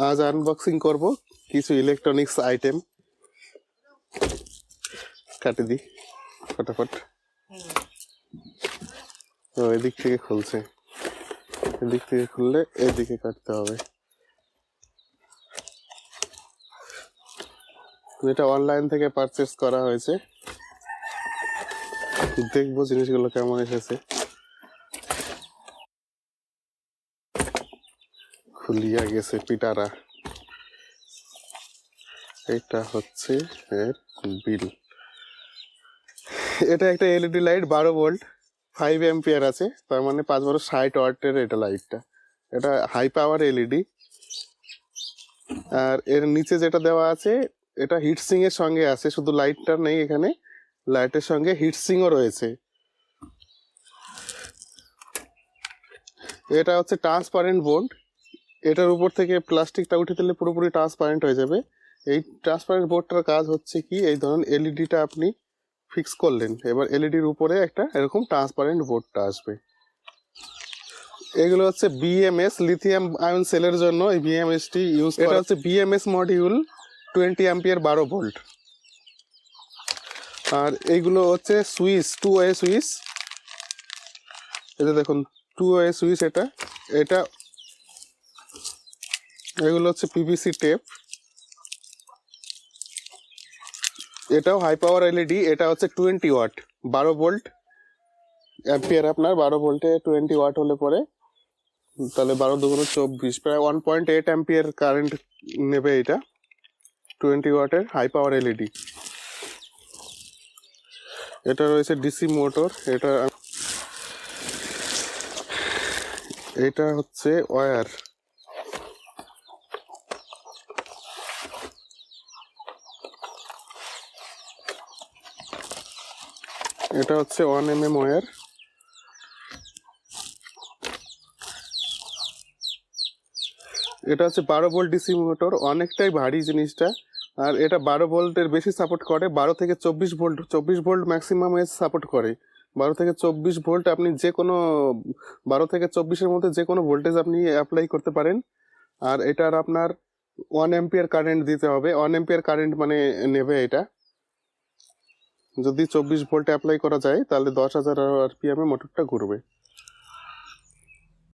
আজ আনবক্সিং করব কিছু ইলেকট্রনিক্স আইটেম। কাটে দি ফটাফট। তো এদিক থেকে খুলছে, এদিক থেকে খুললে এদিকে কাটতে হবে। এটা অনলাইন থেকে পারচেস করা হয়েছে, দেখবো জিনিসগুলো কেমন এসেছে। খুলিয়া গেছে পিটারা। এটা হচ্ছে এর বিল। এটা একটা এলইডি লাইট 12 ভোল্ট 5 অ্যাম্পিয়ার আছে, তার মানে 5 × 60 ওয়াটের এটা লাইটটা। এটা হাই পাওয়ার এলইডি। আর এর নিচে যেটা দেওয়া আছে এটা হিটসিং এর সঙ্গে আছে, শুধু লাইটটা নেই এখানে, লাইটের সঙ্গে হিটসিংও রয়েছে। এটা হচ্ছে ট্রান্সপারেন্ট বোর্ড। এটার উপর থেকে প্লাস্টিকটা উঠে দিলে পুরোপুরি ট্রান্সপারেন্ট হয়ে যাবে। এই ট্রান্সপারেন্ট বোর্ডটার কাজ হচ্ছে কি, এই ধরুন এলইডিটা আপনি ফিক্স করলেন, এবার এলইডির উপরে একটা এরকম ট্রান্সপারেন্ট বোর্ডটা আসবে। এগুলো হচ্ছে বিএমএস, লিথিয়াম আয়ন সেলের জন্য এই বিএমএসটি ইউজ। এটা হচ্ছে বিএমএস মডিউল 20 অ্যাম্পিয়ার 12 ভোল্ট। আর এইগুলো হচ্ছে সুইচ, 2 ওয়ে সুইচ। এটা দেখুন 2 ওয়ে সুইচ। এটা এটা এগুলো হচ্ছে পিভিসি টেপ। এটাও হাই পাওয়ার এলইডি। এটা হচ্ছে 20 ওয়াট 12 ভোল্ট অ্যাম্পিয়ার। আপনার 12 ভোল্টে 20 ওয়াট হলে পরে তাহলে 12 × 2 = 24, প্রায় 1.8 অ্যাম্পিয়ার কারেন্ট নেবে এটা। 20 ওয়াটের হাই পাওয়ার এলইডি। এটা রয়েছে ডিসি মোটর। এটা হচ্ছে ওয়্যার। এটা হচ্ছে 1 mm ওয়্যার। এটা হচ্ছে 12 ভোল্ট ডিসি মোটর, অনেকটাই ভারী জিনিসটা। আর এটা 12 ভোল্টের বেশি সাপোর্ট করে, 12 থেকে 24 ভোল্ট, 24 ভোল্ট ম্যাক্সিমাম সাপোর্ট করে। 12 থেকে 24 ভোল্ট আপনি যে কোনো 12 থেকে 24-এর মধ্যে যে কোনো ভোল্টেজ আপনি অ্যাপ্লাই করতে পারেন। আর এটার আপনার 1 অ্যাম্পিয়ার কারেন্ট দিতে হবে। 1 অ্যাম্পিয়ার কারেন্ট মানে নেবে এটা। যদি 24 ভোল্ট অ্যাপ্লাই করা যায় তাহলে 10,000 RPM মোটরটা ঘুরবে।